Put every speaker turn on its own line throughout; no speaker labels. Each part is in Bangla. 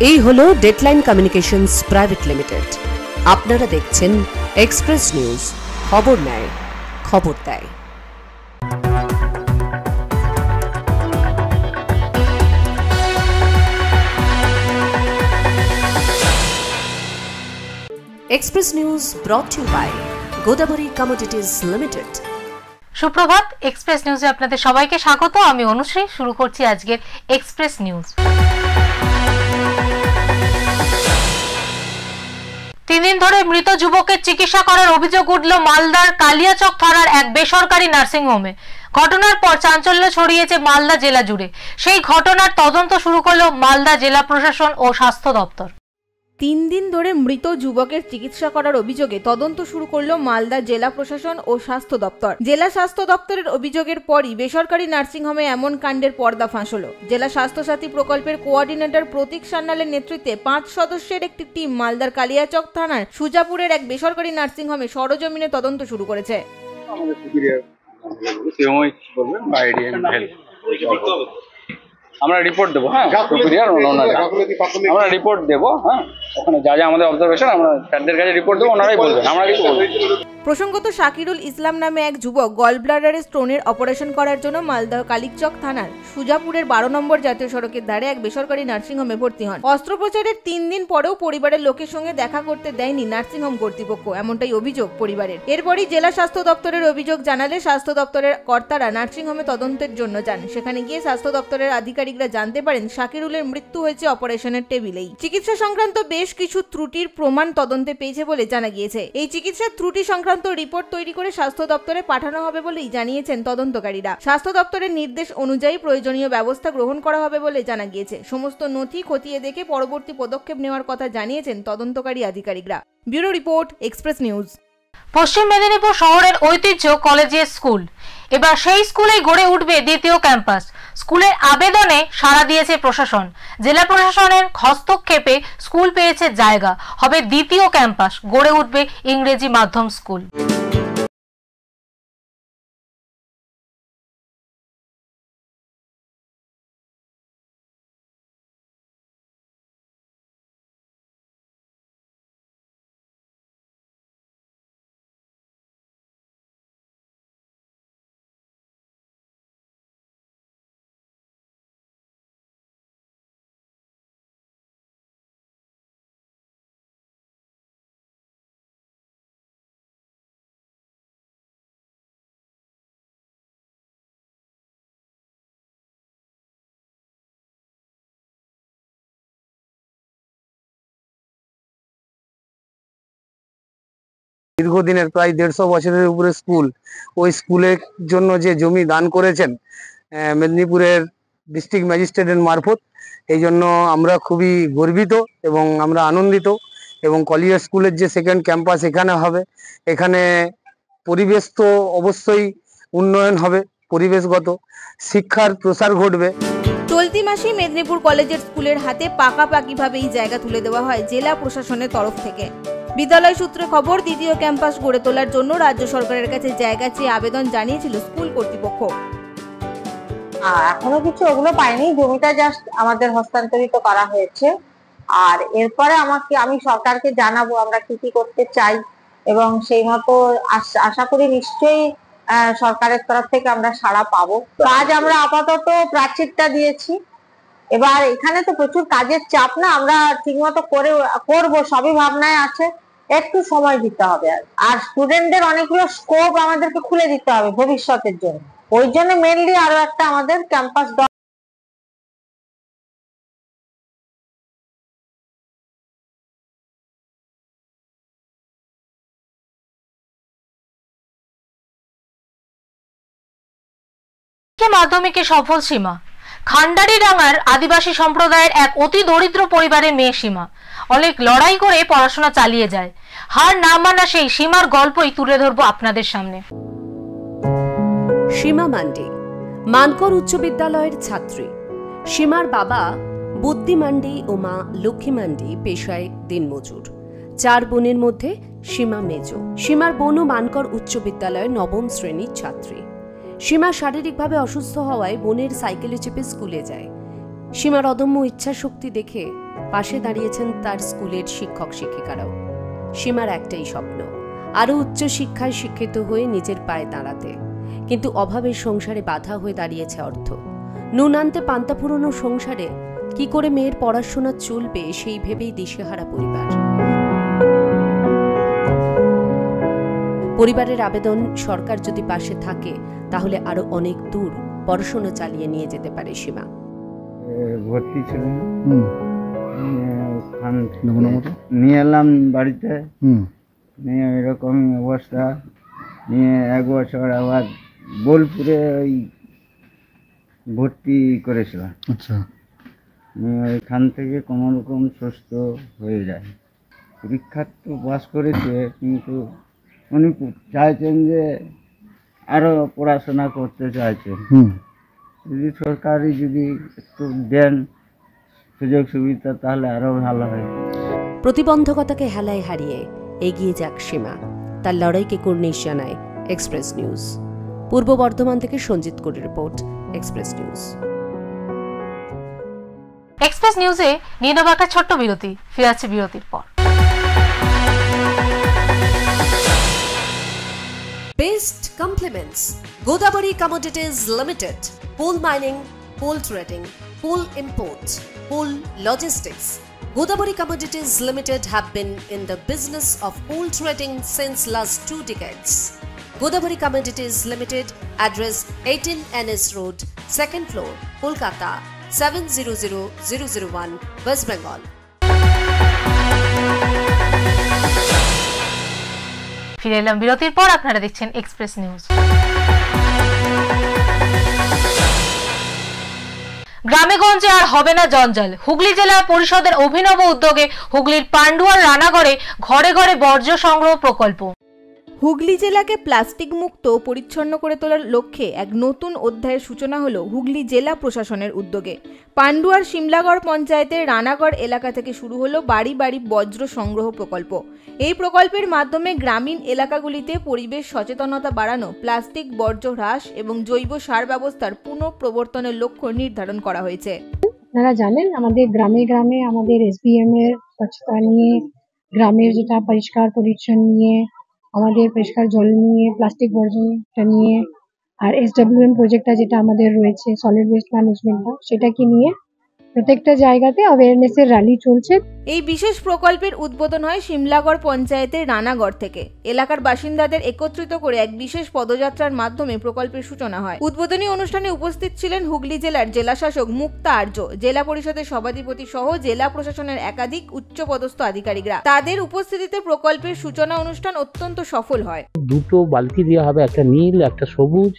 এই হলো ডেডলাইন কমিউনিকেশনস প্রাইভেট লিমিটেড। আপনারা দেখছেন এক্সপ্রেস নিউজ, খবর নেয়, খবর দেয়। Express news brought you by Godavari commodities limited.
সুপ্রভাত, এক্সপ্রেস নিউজে আপনাদের সবাইকে স্বাগত। আমি অনুশ্রী। শুরু করছি আজকের এক্সপ্রেস নিউজ। 3 দিন ধরে মৃত যুবকের চিকিৎসা করার অভিযোগ উঠল মালদার কালিয়াচক থানার এক বেসরকারি নার্সিংহোমে। ঘটনার পর চাঞ্চল্য ছড়িয়েছে মালদা জেলা জুড়ে। সেই ঘটনার তদন্ত শুরু করলো মালদা জেলা প্রশাসন ও স্বাস্থ্য দপ্তর।
3 দিন ধরে মৃত যুবকের চিকিৎসা করার অভিযোগে তদন্ত শুরু করলো মালদা জেলা প্রশাসন ও স্বাস্থ্য দপ্তর। জেলা স্বাস্থ্য দপ্তরের অভিযোগের পরই বেসরকারি নার্সিংহোমে এমন কাণ্ডের পর্দা ফাঁস হলো। জেলা স্বাস্থ্যসাথী প্রকল্পের কোঅর্ডিনেটর প্রতীক সান্যালের নেতৃত্বে 5 সদস্যের একটি টিম মালদার কালিয়াচক থানার সুজাপুরের এক বেসরকারি নার্সিংহোমে সরজমিনে তদন্ত শুরু করেছে।
আমরা রিপোর্ট দেবো, হ্যাঁ, আমরা রিপোর্ট দেবো, হ্যাঁ, ওখানে যা যা আমাদের অবজারভেশন আমরা স্যারদের কাছে রিপোর্ট দেবো, ওনারাই বলবেন, আমরা কিছু বলবো।
প্রসঙ্গত শাকিরুল ইসলাম নামে এক যুবক গল ব্লাডারে স্টোনের অপারেশন করার জন্য মালদা কালিয়াচক থানার সুজাপুরের 12 নম্বর জাতীয় সড়কের ধারে এক বেসরকারি নার্সিংহোমে ভর্তি হন। অস্ত্রোপচারের 3 দিন পরেও পরিবারের লোকের সঙ্গে দেখা করতে দেয়নি নার্সিংহোম কর্তৃপক্ষ, এমনটাই অভিযোগ পরিবারের। এরপরই জেলা স্বাস্থ্য দপ্তরের অভিযোগ জানালে স্বাস্থ্য দপ্তরের কর্তারা নার্সিংহোমে তদন্তের জন্য যান। সেখানে গিয়ে স্বাস্থ্য দপ্তরের আধিকারিকরা জানতে পারেন শাকিরুলের মৃত্যু হয়েছে অপারেশনের টেবিলেই। চিকিৎসা সংক্রান্ত বেশ কিছু ত্রুটির প্রমাণ তদন্তে পেয়েছে বলে জানা গিয়েছে। এই চিকিৎসার ত্রুটি সংক্রান্ত রিপোর্ট তৈরি করে স্বাস্থ্য দপ্তরে পাঠানো হবে বলেই জানিয়েছেন তদন্তকারীরা। স্বাস্থ্য দপ্তরের নির্দেশ অনুযায়ী প্রয়োজনীয় ব্যবস্থা গ্রহণ করা হবে বলে জানা গিয়েছে। সমস্ত নথি খতিয়ে দেখে পরবর্তী পদক্ষেপ নেওয়ার কথা জানিয়েছেন তদন্তকারী আধিকারিকরা। Bureau report, express news.
পশ্চিম মেদিনীপুর শহরের ঐতিহ্য কলেজিয়েট স্কুল, এবার সেই স্কুলেই গড়ে উঠবে দ্বিতীয় ক্যাম্পাস। স্কুলের আবেদনে সাড়া দিয়েছে প্রশাসন। জেলা প্রশাসনের হস্তক্ষেপে স্কুল পেয়েছে জায়গা, হবে দ্বিতীয় ক্যাম্পাস, গড়ে উঠবে ইংরেজি মাধ্যম স্কুল।
দীর্ঘদিনের প্রায় 150 বছরের উপরে স্কুল, ওই স্কুলের জন্য যে জমি দান করেছেন মেদিনীপুরের ডিস্ট্রিক্ট ম্যাজিস্ট্রেটের মারফত, এই জন্য আমরা খুবই গর্বিত এবং আমরা আনন্দিত। এবং কলেজিয়েট স্কুলের যে সেকেন্ড ক্যাম্পাস এখানে হবে, এখানে পরিবেশ তো অবশ্যই উন্নয়ন হবে, পরিবেশগত শিক্ষার প্রসার ঘটবে।
চলতি মাসেই মেদিনীপুর কলেজিয়েট স্কুলের হাতে পাকাপাকিভাবে এই জায়গা তুলে দেওয়া হয় জেলা প্রশাসনের তরফ থেকে। বিদ্যালয় সূত্রে খবর, দ্বিতীয় ক্যাম্পাস গড়ে তোলার জন্য রাজ্য সরকারের কাছে জায়গা চেয়ে আবেদন জানিয়েছিল স্কুল কর্তৃপক্ষ।
এখনো কিছু ওগুলো পাইনি, জমিটা জাস্ট আমাদের হস্তান্তরিত করা হয়েছে। আর এরপরে আমি সরকারকে জানাবো আমরা কি কি করতে চাই, এবং সেই মতো আশা করি নিশ্চয়ই সরকারের তরফ থেকে আমরা সাড়া পাবো। কাজ আমরা আপাতত প্রাচীরটা দিয়েছি, এবার এখানে তো প্রচুর কাজের চাপ না, আমরা ঠিকমতো করবো, সবই ভাবনায় আছে, একটু সময় দিতে হবে। আর স্টুডেন্টদের অনেকগুলো স্কোপ আমাদেরকে খুলে দিতে হবে ভবিষ্যতের জন্য, ওই জন্য মেনলি আরো একটা আমাদের ক্যাম্পাস
মাধ্যমিকে সফল সীমা। খান্ডারিডাঙ্গার আদিবাসী সম্প্রদায়ের এক অতি দরিদ্র পরিবারের মেয়ে সীমা অনেক লড়াই করে পড়াশোনা চালিয়ে যায়। হার না মানা সেই সীমার গল্পই তুলে ধরবো আপনাদের সামনে।
সীমা মান্ডি মানকর উচ্চ বিদ্যালয়ের ছাত্রী। সীমার বাবা বুদ্ধি মান্ডি ও মা লক্ষ্মী মান্ডি পেশায় দিনমজুর। 4 বোনের মধ্যে সীমা মেজো। সীমার বোনও মানকর উচ্চ বিদ্যালয়ের 9ম শ্রেণীর ছাত্রী। সীমা শারীরিকভাবে অসুস্থ হওয়ায় বোনের সাইকেলে চেপে স্কুলে যায়। সীমার অদম্য ইচ্ছা শক্তি দেখে পাশে দাঁড়িয়েছেন তার স্কুলের শিক্ষক শিক্ষিকারাও। সীমার একটাই স্বপ্ন, আরও উচ্চ শিক্ষায় শিক্ষিত হয়ে নিজের পায়ে দাঁড়াতে। কিন্তু অভাবের সংসারে বাধা হয়ে দাঁড়িয়েছে অর্থ। নুন আনতে পান্তা ফুরোনো সংসারে কি করে মেয়ের পড়াশোনা চলবে সেই ভেবেই দিশেহারা পরিবার। পরিবারের আবেদন, সরকার যদি পাশে থাকে তাহলে আরো অনেক দূর পড়াশোনা চালিয়ে নিয়ে যেতে পারে সীমা।
ভর্তি ছিল, নিয়ে এলাম বাড়িতে, নিয়ে এরকম অবস্থা নিয়ে 1 বছর আবার বোলপুরে ওই ভর্তি করেছিলাম।
আচ্ছা,
এখান থেকে কোনো রকম সুস্থ হয়ে যায়। পরীক্ষা তো পাস করেছে, কিন্তু উনি চাইছেন যে আরো পড়াশোনা করতে চাইছেন। যদি সরকারি যদি একটু দেন সুযোগ সুবিধা তাহলে আরো ভালো হয়।
প্রতিবন্ধকতাকে হেলায় হারিয়ে এগিয়ে যাক সীমা, তার লড়াইকে কুর্নিশ জানায় এক্সপ্রেস নিউজ। পূর্ব বর্ধমান থেকে সঞ্জিত কোরের রিপোর্ট, এক্সপ্রেস নিউজ।
এক্সপ্রেস নিউজে নিয়ে নেব একটা ছোট্ট বিরতি, ফিরে আসছে বিরতির পর।
Best compliments. Godabari Commodities Limited. Coal mining, coal trading, coal import, coal logistics. Godabari Commodities Limited have been in the business of coal trading since last 2 decades. Godabari Commodities Limited, address 18 NS Road, 2nd floor, Kolkata, 700001, West Bengal.
ফিরে এলাম বিরতির পর, আপনারা দেখছেন এক্সপ্রেস নিউজ। গ্রামেগঞ্জে আর হবে না জঞ্জাল। হুগলি জেলা পরিষদের অভিনব উদ্যোগে হুগলির পান্ডুয়ার রানাগড়ে ঘরে ঘরে বর্জ্য সংগ্রহ প্রকল্প।
হুগলি জেলাকে প্লাস্টিক মুক্ত ও পরিচ্ছন্ন করে তোলার লক্ষ্যে এক নতুন অধ্যায়ের সূচনা হলো হুগলি জেলা প্রশাসনের উদ্যোগে। পান্ডুয়ার শিমলাগড় পঞ্চায়েতের রানাগড় এলাকা থেকে শুরু হলো বাড়ি বাড়ি বজ্র সংগ্রহ প্রকল্প। এই প্রকল্পের মাধ্যমে গ্রামীণ এলাকাগুলিতে পরিবেশ সচেতনতা বাড়ানো, প্লাস্টিক বর্জ্য হ্রাস এবং জৈব সার ব্যবস্থার পুনঃপ্রবর্তনের লক্ষ্য নির্ধারণ করা হয়েছে।
আপনারা জানেন আমাদের গ্রামে গ্রামে আমাদের SBM এর স্বচ্ছতা নিয়ে, গ্রামের যেটা পরিষ্কার পরিচ্ছন্ন নিয়ে, আমাদের পরিষ্কার জল নিয়ে, প্লাস্টিক বর্জনটা নিয়ে, আর SWM প্রজেক্টটা যেটা আমাদের রয়েছে সলিড ওয়েস্ট ম্যানেজমেন্টটা, সেটাকে নিয়ে প্রত্যেকটা জায়গাতে অ্যাওয়ারনেসের র্যালি চলছে।
এই বিশেষ প্রকল্পের উদ্বোধন হয় শিমলাগড় পঞ্চায়েতের রানাগড় থেকে। এলাকার বাসিন্দাদের একত্রিত করে এক বিশেষ পদযাত্রার মাধ্যমে প্রকল্পের সূচনা হয়। উদ্বোধনী অনুষ্ঠানে উপস্থিত ছিলেন হুগলি জেলার জেলাশাসক মুক্তা আর্য, জেলা পরিষদের সভাধিপতি সহ জেলা প্রশাসনের একাধিক উচ্চপদস্থ আধিকারিকরা। তাদের উপস্থিতিতে প্রকল্পের সূচনা অনুষ্ঠান অত্যন্ত সফল হয়।
2টো বালতি দেওয়া হবে, একটা নীল একটা সবুজ,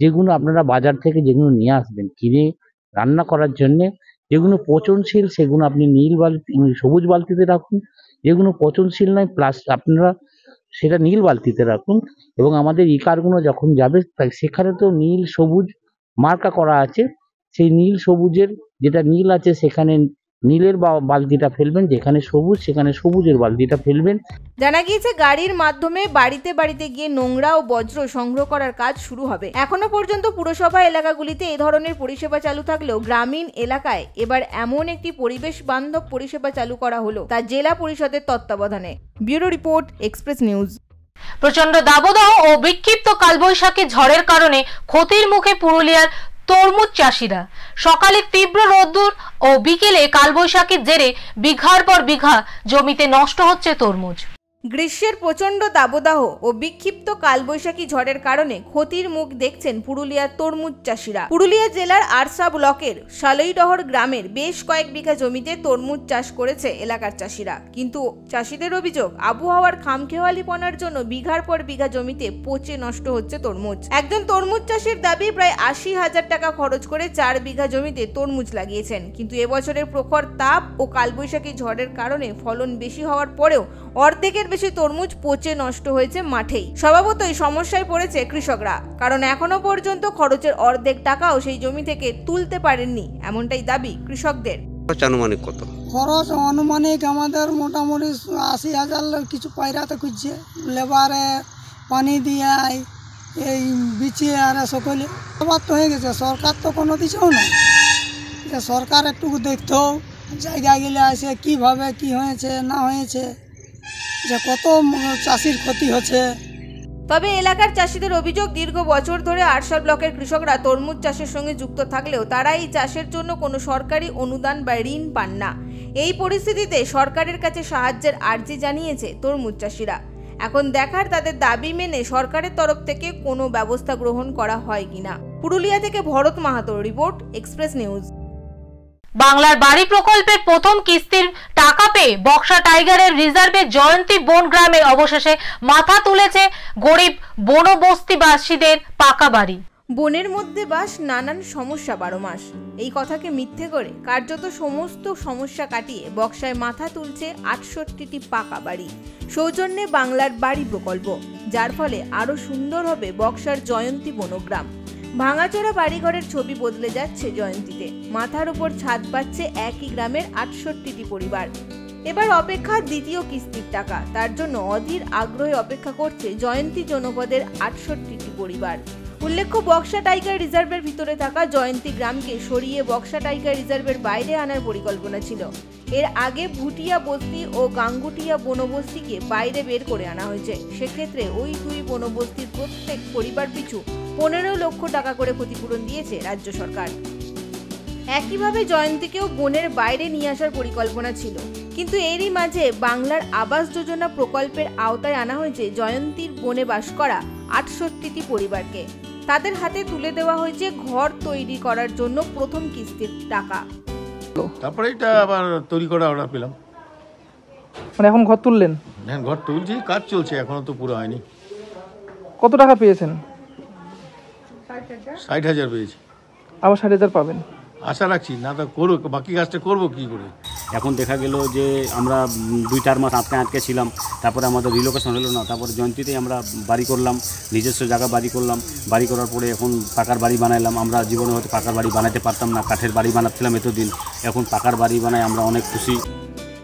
যেগুলো আপনারা বাজার থেকে যেগুলো নিয়ে আসবেন কিনে রান্না করার জন্য। যেগুলো পচনশীল সেগুলো আপনি নীল বালতি সবুজ বালতিতে রাখুন, যেগুলো পচনশীল নয় প্লাস আপনারা সেটা নীল বালতিতে রাখুন। এবং আমাদের ইকারগুলো যখন যাবে সেখানে তো নীল সবুজ মার্কা করা আছে, সেই নীল সবুজের যেটা নীল আছে সেখানে নীলের বালতিটা ফেলবেন, যেখানে সবুজ সেখানে সবুজের বালতিটা ফেলবেন।
জানা গিয়েছে গাড়ির মাধ্যমে বাড়িতে বাড়িতে গিয়ে নোংরা ও বজ্র সংগ্রহ করার কাজ শুরু হবে। এখনো পর্যন্ত পুরসভা এলাকাগুলিতে এই ধরনের পরিষেবা চালু থাকলেও গ্রামীণ এলাকায় এবার এমন একটি পরিবেশ বান্ধব পরিষেবা চালু করা হলো তা জেলা পরিষদের তত্ত্বাবধানে। Bureau report, express news.
প্রচন্ড দাবদাহ ও বিক্ষিপ্ত কালবৈশাখী ঝড়ের কারণে ক্ষতির মুখে পুরুলিয়ার তরমুজ চাষিরা। সকালে তীব্র রোদ্দুর ও বিকেলে কালবৈশাখীর জেরে বিঘার পর বিঘা জমিতে নষ্ট হচ্ছে তরমুজ।
গ্রীষ্মের প্রচণ্ড দাবদাহ ও বিক্ষিপ্ত কালবৈশাখী ঝড়ের কারণে ক্ষতির মুখ দেখছেন পুরুলিয়ার তরমুজ চাষিরা। পুরুলিয়া জেলার আরসা ব্লকের শালইডহর গ্রামের বেশ কয়েক বিঘা জমিতে তরমুজ চাষ করেছে এলাকার চাষিরা। কিন্তু চাষিদের অভিযোগ, আবহাওয়ার খামখেওয়ালিপনার জন্য বিঘার পর বিঘা জমিতে পচে নষ্ট হচ্ছে তরমুজ। একজন তরমুজ চাষির দাবি, প্রায় 80,000 টাকা খরচ করে 4 বিঘা জমিতে তরমুজ লাগিয়েছেন, কিন্তু এবছরের প্রখর তাপ ও কালবৈশাখী ঝড়ের কারণে ফলন বেশি হওয়ার পরেও অর্ধেকের বেশি তরমুজ পচে নষ্ট হয়েছে মাঠেই। স্বভাবতই সমস্যায় পড়েছে কৃষকরা, কারণ এখনো পর্যন্ত খরচের অর্ধেক টাকাও সেই জমি থেকে তুলতে পারেননি, এমনটাই দাবি কৃষকদের।
আনুমানিক কত
খরচ? অনুমানিক আমাদের মোটামুটি 80,000 কিছু পায়রাতে খুঁজছে, লেবারে পানি দিয়ে এই বিছিয়ে আর সকলে সবার তো হয়ে গেছে। সরকার তো কোনো দিছেও না, সরকার একটু দেখতো জায়গা গেলে আসে কিভাবে কি হয়েছে না হয়েছে, যে কত চাষির ক্ষতি হচ্ছে।
তবে এলাকার চাষিদের অভিযোগ, দীর্ঘ বছর ধরে আরশাল ব্লকের কৃষকরা তরমুজ চাষের সঙ্গে যুক্ত থাকলেও তারা এই চাষের জন্য কোনো সরকারি অনুদান বা ঋণ পান না। এই পরিস্থিতিতে সরকারের কাছে সাহায্যের আর্জি জানিয়েছে তরমুজ চাষিরা। এখন দেখার তাদের দাবি মেনে সরকারের তরফ থেকে কোনো ব্যবস্থা গ্রহণ করা হয় কিনা। পুরুলিয়া থেকে ভরত মাহাতোর রিপোর্ট, এক্সপ্রেস নিউজ।
বাংলার বাড়ি প্রকল্পের প্রথম কিস্তির টাকা পেয়ে বক্সা টাইগারের রিজার্ভে জয়ন্তী বন গ্রামে অবশেষে মাথা তুলেছে গরিব বনবস্তিবাসীদের পাকা বাড়ি।
বনের মধ্যে বাস, নানান সমস্যা 12 মাস, এই কথাকে মিথ্যে করে কার্যত সমস্ত সমস্যা কাটিয়ে বক্সায় মাথা তুলছে 68টি পাকা বাড়ি সৌজন্যে বাংলার বাড়ি প্রকল্প, যার ফলে আরো সুন্দর হবে বক্সার জয়ন্তী বনগ্রাম। ভাঙাচোরা বাড়িঘরের ছবি বদলে যাচ্ছে জয়ন্তীতে। মাথার উপর ছাদ পাচ্ছে একই গ্রামের 68টি পরিবার। এবার অপেক্ষা দ্বিতীয় কিস্তির টাকা, তার জন্য অধীর আগ্রহে অপেক্ষা করছে জয়ন্তী জনপদের 68টি পরিবার। উল্লেখ্য, বক্সা টাইগার রিজার্ভের ভিতরে থাকা জয়ন্তী গ্রামকে সরিয়ে বক্সা টাইগার রিজার্ভের বাইরে আনার পরিকল্পনা ছিল। এর আগে ভুটিয়া বস্তি ও গাঙ্গুটিয়া বনবস্তিকে বাইরে বের করে আনা হয়েছে। সেক্ষেত্রে ওই দুই বনবস্তির প্রত্যেক পরিবার পিছু 15 লক্ষ টাকা করে ক্ষতিপূরণ দিয়েছে রাজ্য সরকার। একইভাবে জয়ন্তীকেও বনের বাইরে নিয়ে আসার পরিকল্পনা ছিল, কিন্তু এরই মাঝে বাংলার আবাস যোজনা প্রকল্পের আওতায় আনা হয়েছে জয়ন্তীর বনে বাস করা 68টি পরিবারকে। তাদের হাতে তুলে দেওয়া হয়েছে ঘর তৈরি করার জন্য প্রথম কিস্তির টাকা।
তারপরে এটা আবার তৈরি করা অর্ডার পেলাম।
মানে এখন ঘর তুললেন?
হ্যাঁ, ঘর তুলছি, কাজ চলছে, এখনো তো পুরো হয়নি।
কত টাকা পেয়েছেন?
60,000 পেয়েছি।
আবার 60,000 পাবেন?
আশা রাখছি, না তো করবো, বাকি কাজটা করবো কি করে।
এখন দেখা গেল যে আমরা 2-4 মাস আটকে ছিলাম, তারপরে আমাদের রিলোকেশন হলো না, তারপরে জয়ন্তীতেই আমরা বাড়ি করলাম, নিজস্ব জায়গা বাড়ি করলাম। বাড়ি করার পরে এখন পাকার বাড়ি বানাইলাম। আমরা জীবনে হয়তো পাকার বাড়ি বানাতে পারতাম না, কাঠের বাড়ি বানাচ্ছিলাম এতদিন, এখন পাকার বাড়ি বানাই, আমরা অনেক খুশি।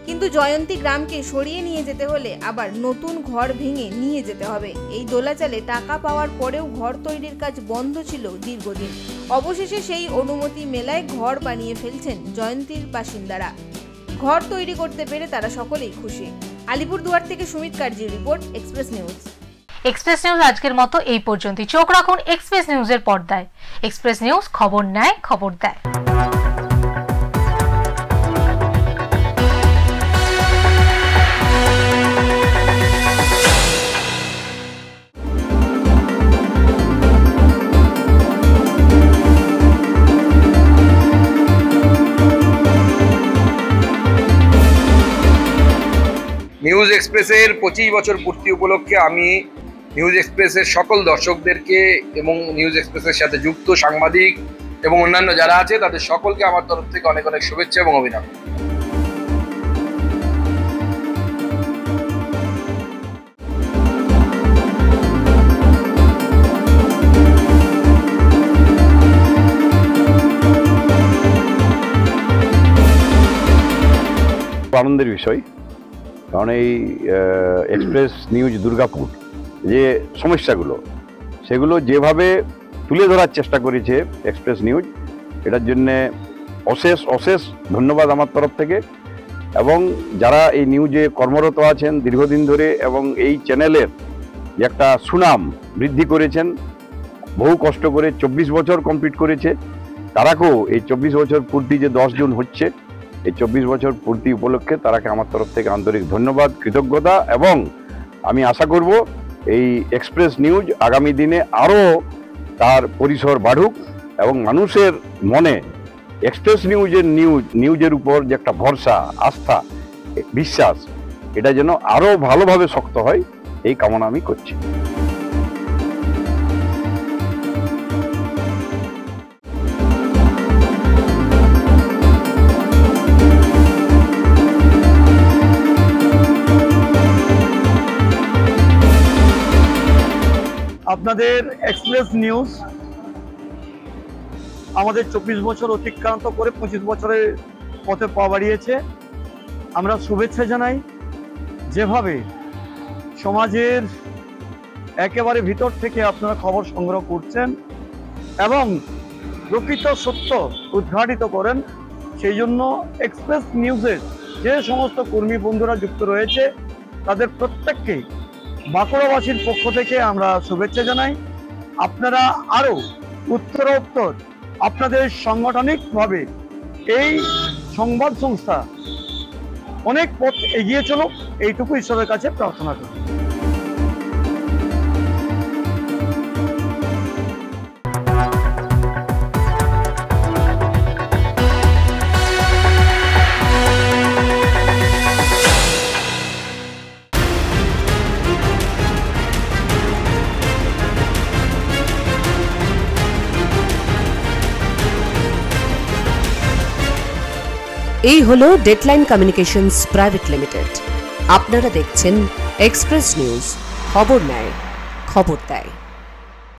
কিন্তু জয়ন্তী গ্রামকে সরিয়ে নিয়ে যেতে হলে আবার নতুন ঘর ভেঙে নিয়ে যেতে হবে। এই দোলাচালে টাকা পাওয়ার পরেও ঘর তৈরির কাজ বন্ধ ছিল দীর্ঘদিন। অবশেষে সেই অনুমতি মেলায় ঘর বানিয়ে ফেলছেন জয়ন্তীর বাসিন্দারা। ঘর তৈরি করতে পেরে তারা সকলেই খুশি। আলিপুরদুয়ার থেকে সুমিত কার্জির report, express news.
Express news আজকের মতো এই পর্যন্তই। চোখ রাখুন এক্সপ্রেস নিউজের পর্দায়। এক্সপ্রেস নিউজ, খবর নেয়, খবর দেয়।
নিউজ এক্সপ্রেসের 25 বছর পূর্তি উপলক্ষে আমি নিউজ এক্সপ্রেসের সকল দর্শকদেরকে এবং নিউজ এক্সপ্রেসের সাথে যুক্ত সাংবাদিক এবং অন্যান্য যারা আছে তাদের সকলকে আমার তরফ থেকে অনেক অনেক শুভেচ্ছা এবং অভিনন্দন।
আনন্দের বিষয়, কারণ এই এক্সপ্রেস নিউজ দুর্গাপুর যে সমস্যাগুলো সেগুলো যেভাবে তুলে ধরার চেষ্টা করেছে এক্সপ্রেস নিউজ, এটার জন্যে অশেষ অশেষ ধন্যবাদ আমার তরফ থেকে। এবং যারা এই নিউজে কর্মরত আছেন দীর্ঘদিন ধরে এবং এই চ্যানেলের যে একটা সুনাম বৃদ্ধি করেছেন, বহু কষ্ট করে 24 বছর কমপ্লিট করেছে, তারাকেও এই 24 বছর পূর্তি যে 10 জুন হচ্ছে, এই 24 বছর পূর্তি উপলক্ষে তারাকে আমার তরফ থেকে আন্তরিক ধন্যবাদ, কৃতজ্ঞতা। এবং আমি আশা করব এই এক্সপ্রেস নিউজ আগামী দিনে আরও তার পরিসর বাড়ুক এবং মানুষের মনে এক্সপ্রেস নিউজের উপর যে একটা ভরসা, আস্থা, বিশ্বাস, এটা যেন আরও ভালোভাবে শক্ত হয়, এই কামনা আমি করছি।
আপনাদের এক্সপ্রেস নিউজ আমাদের 24 বছর অতিক্রান্ত করে 25 বছরের পথে পা বাড়িয়েছে। আমরা শুভেচ্ছা জানাই। যেভাবে সমাজের একেবারে ভিতর থেকে আপনারা খবর সংগ্রহ করছেন এবং প্রকৃত সত্য উদ্ঘাটিত করেন, সেই জন্য এক্সপ্রেস নিউজের যে সমস্ত কর্মী বন্ধুরা যুক্ত রয়েছে তাদের প্রত্যেককে বাঁকুড়াবাসীর পক্ষ থেকে আমরা শুভেচ্ছা জানাই। আপনারা আরও উত্তরোত্তর আপনাদের সাংগঠনিকভাবে এই সংবাদ সংস্থা অনেক পথ এগিয়ে চলুক, এইটুকু ঈশ্বরের কাছে প্রার্থনা করি।
এই হলো ডেডলাইন কমিউনিকেশনস প্রাইভেট লিমিটেড। আপনারা দেখছেন এক্সপ্রেস নিউজ, খবর নেয়, খবর দেয়।